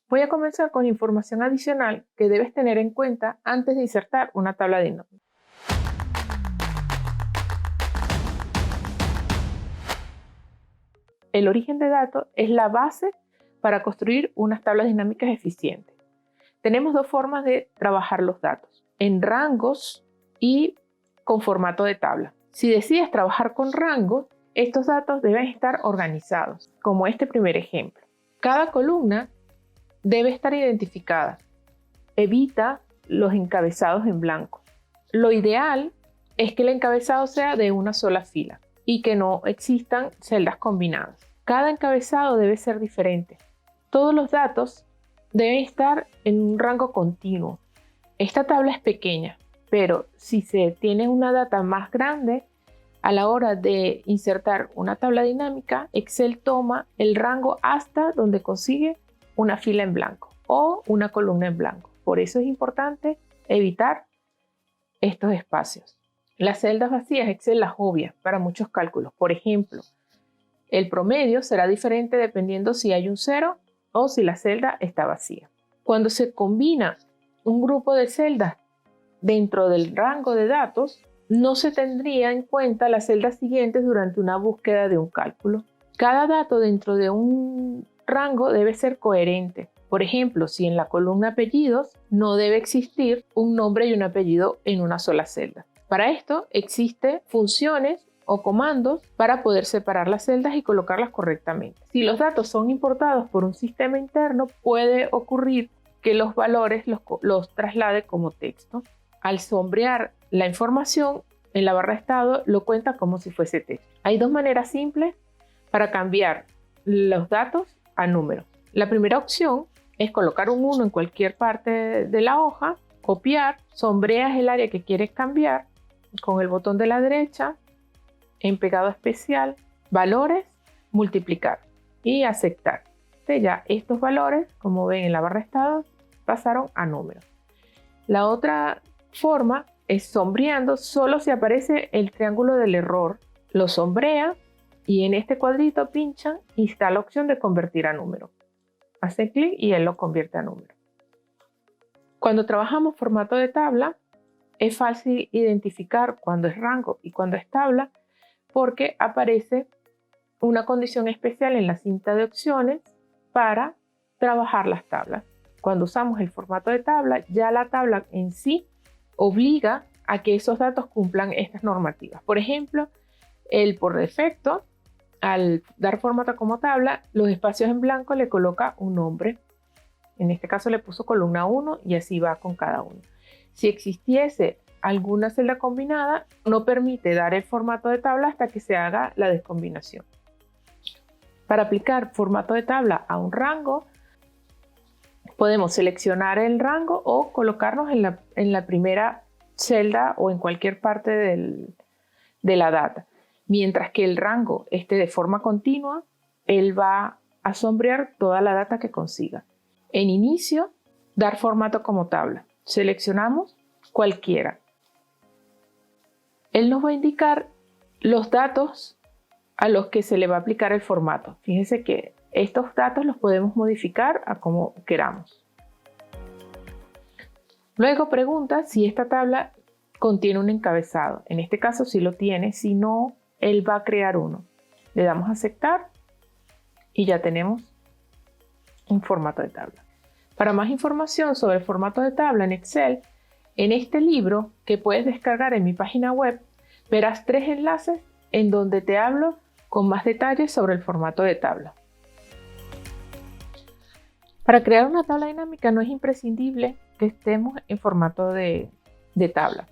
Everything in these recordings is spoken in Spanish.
Voy a comenzar con información adicional que debes tener en cuenta antes de insertar una tabla dinámica. El origen de datos es la base para construir unas tablas dinámicas eficientes. Tenemos dos formas de trabajar los datos, en rangos y con formato de tabla. Si decides trabajar con rangos, estos datos deben estar organizados, como este primer ejemplo. Cada columna debe estar identificada. Evita los encabezados en blanco. Lo ideal es que el encabezado sea de una sola fila y que no existan celdas combinadas. Cada encabezado debe ser diferente. Todos los datos deben estar en un rango continuo. Esta tabla es pequeña, pero si se tiene una data más grande, a la hora de insertar una tabla dinámica, Excel toma el rango hasta donde consigue una fila en blanco o una columna en blanco. Por eso es importante evitar estos espacios. Las celdas vacías Excel las obvia para muchos cálculos. Por ejemplo, el promedio será diferente dependiendo si hay un 0 o si la celda está vacía. Cuando se combina un grupo de celdas dentro del rango de datos, no se tendría en cuenta las celdas siguientes durante una búsqueda de un cálculo. Cada dato dentro de un rango debe ser coherente. Por ejemplo, si en la columna apellidos no debe existir un nombre y un apellido en una sola celda. Para esto existen funciones o comandos para poder separar las celdas y colocarlas correctamente. Si los datos son importados por un sistema interno, puede ocurrir que los valores los traslade como texto. Al sombrear la información en la barra de estado, lo cuenta como si fuese texto. Hay dos maneras simples para cambiar los datos a números. La primera opción es colocar un 1 en cualquier parte de la hoja, copiar, sombreas el área que quieres cambiar con el botón de la derecha, en pegado especial, valores, multiplicar y aceptar. Ya estos valores, como ven en la barra de estado, pasaron a números. La otra forma es sombreando solo si aparece el triángulo del error. Lo sombrea y en este cuadrito pinchan y está la opción de convertir a número. Hace clic y él lo convierte a número. Cuando trabajamos formato de tabla, es fácil identificar cuándo es rango y cuándo es tabla, porque aparece una condición especial en la cinta de opciones para trabajar las tablas. Cuando usamos el formato de tabla, ya la tabla en sí obliga a que esos datos cumplan estas normativas. Por ejemplo, él por defecto, al dar formato como tabla, los espacios en blanco le coloca un nombre. En este caso le puso columna 1 y así va con cada uno. Si existiese alguna celda combinada, no permite dar el formato de tabla hasta que se haga la descombinación. Para aplicar formato de tabla a un rango, podemos seleccionar el rango o colocarnos en la primera celda o en cualquier parte de la data. Mientras que el rango esté de forma continua, él va a sombrear toda la data que consiga. En inicio, dar formato como tabla. Seleccionamos cualquiera. Él nos va a indicar los datos a los que se le va a aplicar el formato. Fíjense que estos datos los podemos modificar a como queramos. Luego pregunta si esta tabla contiene un encabezado. En este caso sí lo tiene, si no, él va a crear uno. Le damos a aceptar y ya tenemos un formato de tabla. Para más información sobre el formato de tabla en Excel, en este libro que puedes descargar en mi página web, verás 3 enlaces en donde te hablo con más detalles sobre el formato de tabla. Para crear una tabla dinámica no es imprescindible que estemos en formato de tabla.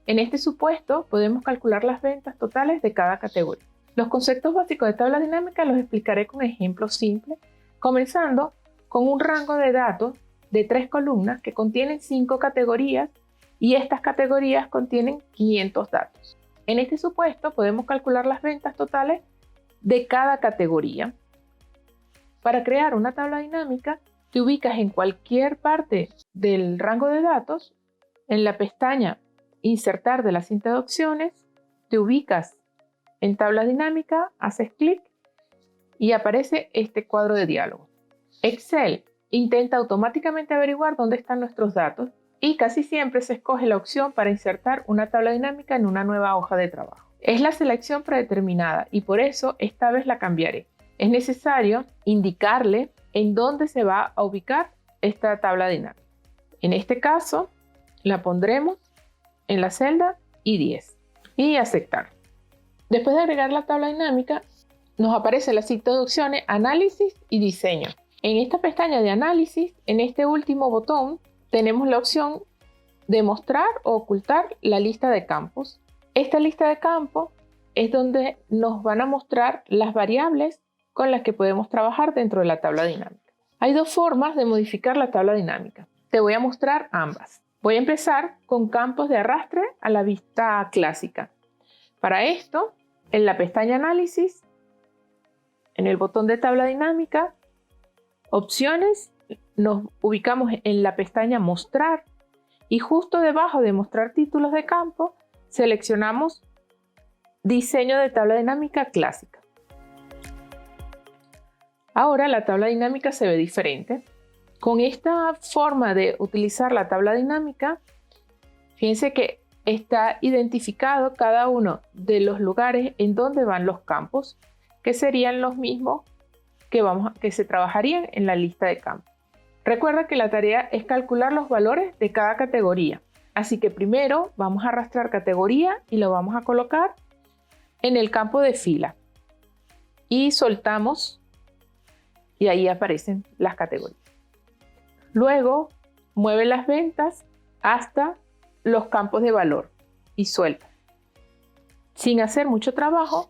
En este supuesto podemos calcular las ventas totales de cada categoría. Los conceptos básicos de tabla dinámica los explicaré con ejemplos simples, comenzando con un rango de datos de 3 columnas que contienen 5 categorías y estas categorías contienen 500 datos. En este supuesto podemos calcular las ventas totales de cada categoría. Para crear una tabla dinámica, te ubicas en cualquier parte del rango de datos, en la pestaña Insertar de la cinta de opciones, te ubicas en tabla dinámica, haces clic y aparece este cuadro de diálogo. Excel intenta automáticamente averiguar dónde están nuestros datos y casi siempre se escoge la opción para insertar una tabla dinámica en una nueva hoja de trabajo. Es la selección predeterminada y por eso esta vez la cambiaré. Es necesario indicarle en dónde se va a ubicar esta tabla dinámica. En este caso, la pondremos en la celda I10 y aceptar. Después de agregar la tabla dinámica, nos aparece la cita de opciones Análisis y Diseño. En esta pestaña de Análisis, en este último botón, tenemos la opción de mostrar o ocultar la lista de campos. Esta lista de campos es donde nos van a mostrar las variables con las que podemos trabajar dentro de la tabla dinámica. Hay dos formas de modificar la tabla dinámica. Te voy a mostrar ambas. Voy a empezar con campos de arrastre a la vista clásica. Para esto, en la pestaña Análisis, en el botón de tabla dinámica, Opciones, nos ubicamos en la pestaña Mostrar y justo debajo de Mostrar títulos de campo, seleccionamos Diseño de tabla dinámica clásica. Ahora la tabla dinámica se ve diferente. Con esta forma de utilizar la tabla dinámica, fíjense que está identificado cada uno de los lugares en donde van los campos, que serían los mismos que se trabajarían en la lista de campos. Recuerda que la tarea es calcular los valores de cada categoría. Así que primero vamos a arrastrar categoría y lo vamos a colocar en el campo de fila. Y soltamos y ahí aparecen las categorías. Luego mueve las ventas hasta los campos de valor y suelta. Sin hacer mucho trabajo,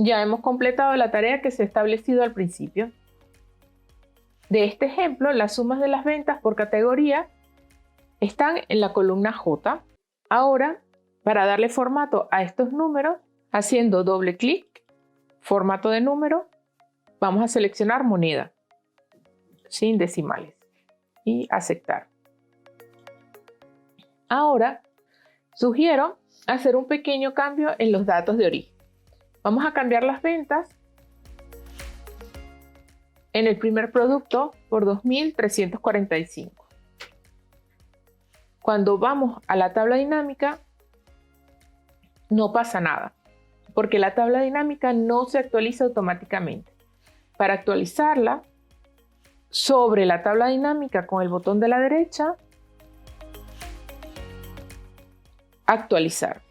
ya hemos completado la tarea que se ha establecido al principio. De este ejemplo, las sumas de las ventas por categoría están en la columna J. Ahora, para darle formato a estos números, haciendo doble clic, formato de número, vamos a seleccionar moneda, sin decimales, y aceptar. Ahora, sugiero hacer un pequeño cambio en los datos de origen. Vamos a cambiar las ventas en el primer producto por 2.345. Cuando vamos a la tabla dinámica, no pasa nada, porque la tabla dinámica no se actualiza automáticamente. Para actualizarla, sobre la tabla dinámica con el botón de la derecha, actualizar.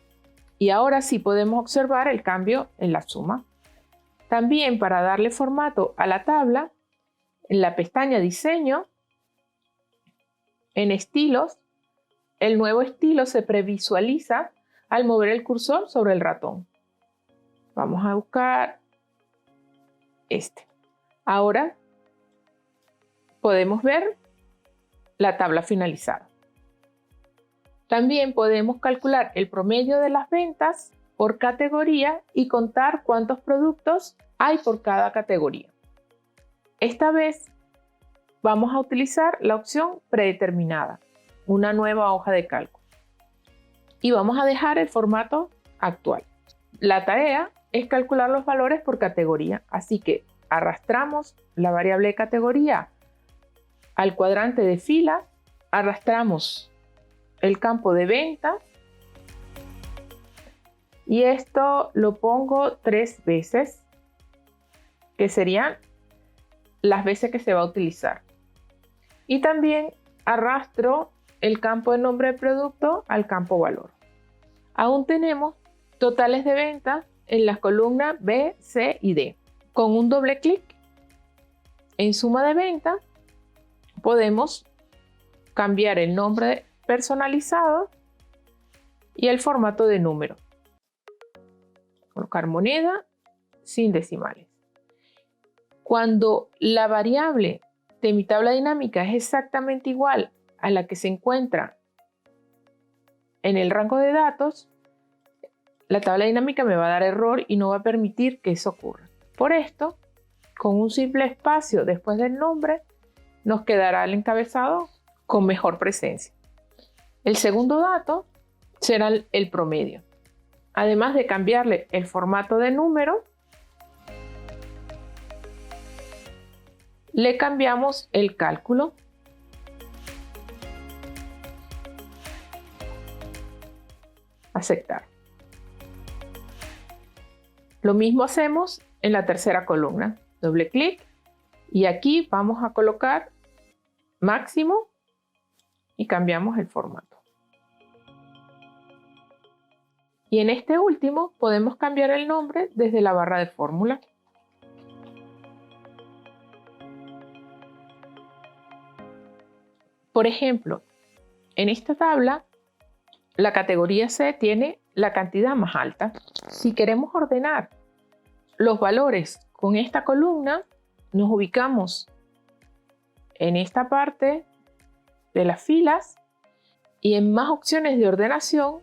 Y ahora sí podemos observar el cambio en la suma. También para darle formato a la tabla, en la pestaña Diseño, en Estilos, el nuevo estilo se previsualiza al mover el cursor sobre el ratón. Vamos a buscar este. Ahora podemos ver la tabla finalizada. También podemos calcular el promedio de las ventas por categoría y contar cuántos productos hay por cada categoría. Esta vez vamos a utilizar la opción predeterminada, una nueva hoja de cálculo. Y vamos a dejar el formato actual. La tarea es calcular los valores por categoría, así que arrastramos la variable de categoría al cuadrante de fila, arrastramos el campo de ventas y esto lo pongo 3 veces, que serían las veces que se va a utilizar. Y también arrastro el campo de nombre de producto al campo valor. Aún tenemos totales de ventas en las columnas B, C y D. Con un doble clic en suma de venta podemos cambiar el nombre personalizado y el formato de número. Colocar moneda sin decimales. Cuando la variable de mi tabla dinámica es exactamente igual a la que se encuentra en el rango de datos, la tabla dinámica me va a dar error y no va a permitir que eso ocurra. Por esto, con un simple espacio después del nombre, nos quedará el encabezado con mejor presencia. El segundo dato será el promedio. Además de cambiarle el formato de número, Le cambiamos el cálculo. Aceptar. Lo mismo hacemos en la tercera columna. Doble clic y aquí vamos a colocar máximo y cambiamos el formato. Y en este último podemos cambiar el nombre desde la barra de fórmula. Por ejemplo, en esta tabla la categoría C tiene la cantidad más alta. Si queremos ordenar los valores con esta columna, nos ubicamos en esta parte de las filas y en más opciones de ordenación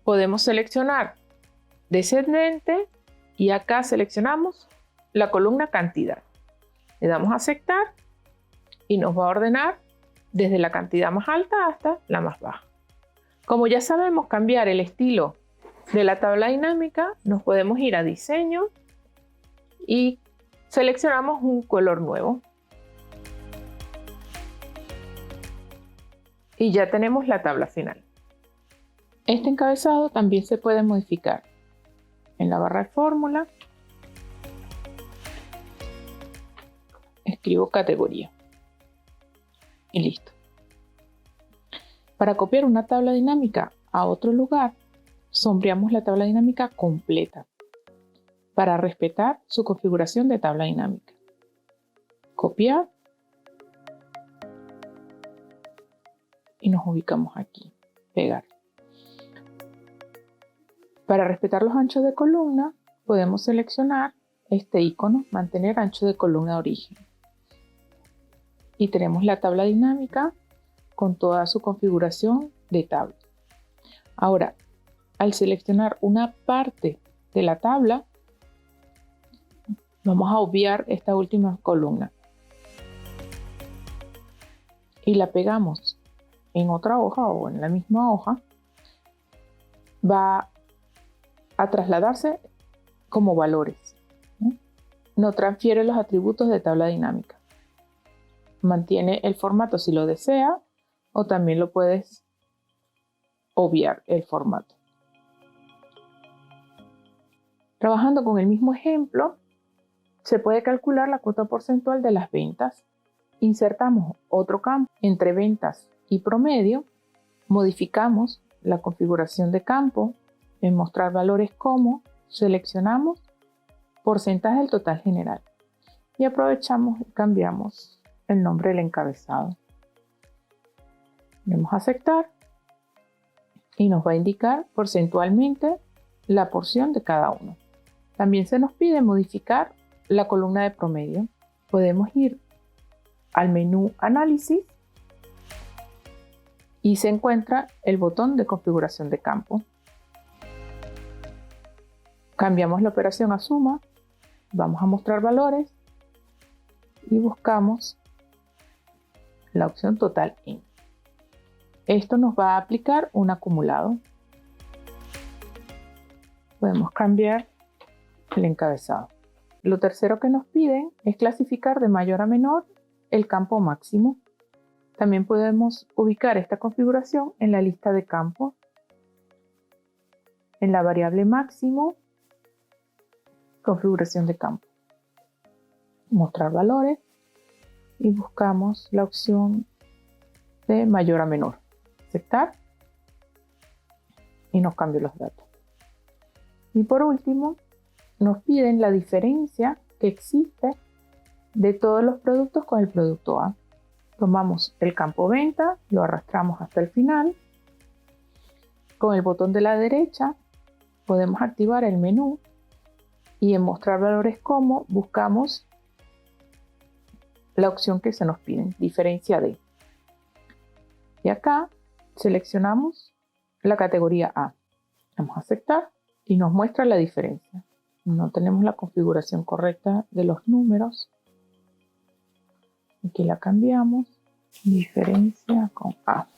podemos seleccionar descendente y acá seleccionamos la columna cantidad. Le damos a aceptar y nos va a ordenar desde la cantidad más alta hasta la más baja. Como ya sabemos cambiar el estilo de la tabla dinámica, nos podemos ir a diseño y seleccionamos un color nuevo. Y ya tenemos la tabla final. Este encabezado también se puede modificar en la barra de fórmula. Escribo categoría y listo. Para copiar una tabla dinámica a otro lugar, sombreamos la tabla dinámica completa para respetar su configuración de tabla dinámica. Copiar y nos ubicamos aquí. Pegar. Para respetar los anchos de columna, podemos seleccionar este icono, mantener ancho de columna de origen. Y tenemos la tabla dinámica con toda su configuración de tabla. Ahora, al seleccionar una parte de la tabla, vamos a obviar esta última columna. Y la pegamos en otra hoja o en la misma hoja, va a trasladarse como valores. No transfiere los atributos de tabla dinámica. Mantiene el formato si lo desea o también lo puedes obviar el formato. Trabajando con el mismo ejemplo, se puede calcular la cuota porcentual de las ventas. Insertamos otro campo entre ventas y promedio, modificamos la configuración de campo en mostrar valores como, seleccionamos porcentaje del total general y aprovechamos y cambiamos el nombre del encabezado. Damos a aceptar y nos va a indicar porcentualmente la porción de cada uno. También se nos pide modificar la columna de promedio. Podemos ir al menú Análisis y se encuentra el botón de configuración de campo. Cambiamos la operación a suma, vamos a mostrar valores y buscamos la opción total en. Esto nos va a aplicar un acumulado. Podemos cambiar el encabezado. Lo tercero que nos piden es clasificar de mayor a menor el campo máximo. También podemos ubicar esta configuración en la lista de campos, en la variable máximo, configuración de campo. Mostrar valores y buscamos la opción de mayor a menor. Aceptar y nos cambia los datos. Y por último, nos piden la diferencia que existe de todos los productos con el producto A. Tomamos el campo venta, lo arrastramos hasta el final. Con el botón de la derecha podemos activar el menú y en mostrar valores como buscamos la opción que se nos piden, diferencia de. Y acá seleccionamos la categoría A. Vamos a aceptar y nos muestra la diferencia. No tenemos la configuración correcta de los números. Aquí la cambiamos. Diferencia con A.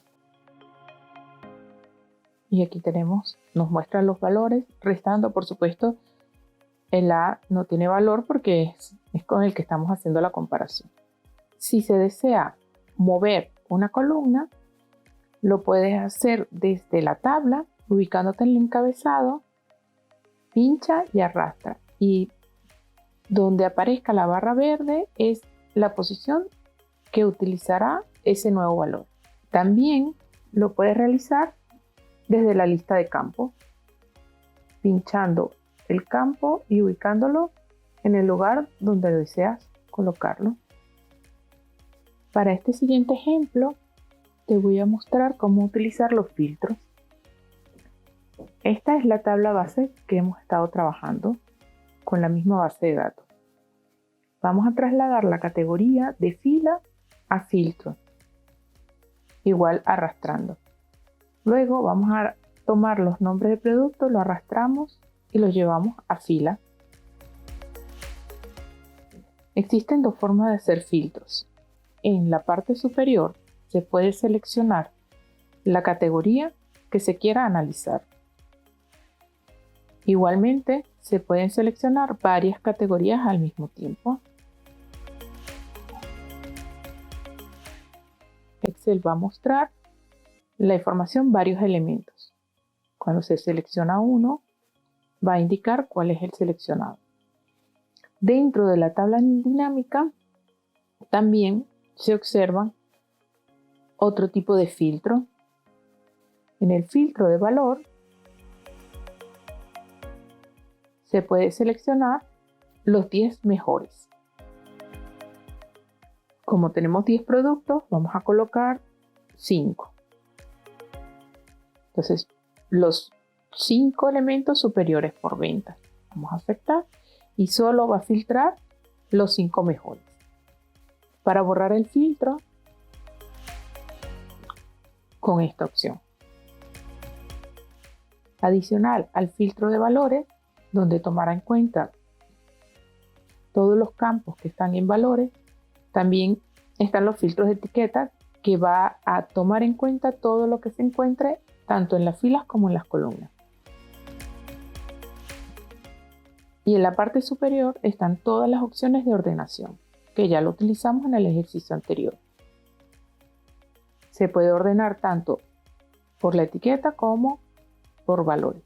Y aquí tenemos, nos muestra los valores, restando por supuesto El A no tiene valor porque es con el que estamos haciendo la comparación. Si se desea mover una columna, lo puedes hacer desde la tabla, ubicándote en el encabezado, pincha y arrastra. Y donde aparezca la barra verde es la posición que utilizará ese nuevo valor. También lo puedes realizar desde la lista de campo, pinchando el campo y ubicándolo en el lugar donde deseas colocarlo. Para este siguiente ejemplo, te voy a mostrar cómo utilizar los filtros. Esta es la tabla base que hemos estado trabajando con la misma base de datos. Vamos a trasladar la categoría de fila a filtro, igual arrastrando. Luego vamos a tomar los nombres de producto, lo arrastramos y los llevamos a fila. Existen dos formas de hacer filtros. En la parte superior se puede seleccionar la categoría que se quiera analizar. Igualmente, se pueden seleccionar varias categorías al mismo tiempo. Excel va a mostrar la información varios elementos. Cuando se selecciona uno, va a indicar cuál es el seleccionado. Dentro de la tabla dinámica también se observan otro tipo de filtro. En el filtro de valor se puede seleccionar los 10 mejores. Como tenemos 10 productos, vamos a colocar 5. Entonces, los 5 elementos superiores por venta. Vamos a aceptar y solo va a filtrar los 5 mejores. Para borrar el filtro, con esta opción. Adicional al filtro de valores, donde tomará en cuenta todos los campos que están en valores, también están los filtros de etiqueta, que va a tomar en cuenta todo lo que se encuentre tanto en las filas como en las columnas. Y en la parte superior están todas las opciones de ordenación, que ya lo utilizamos en el ejercicio anterior. Se puede ordenar tanto por la etiqueta como por valores.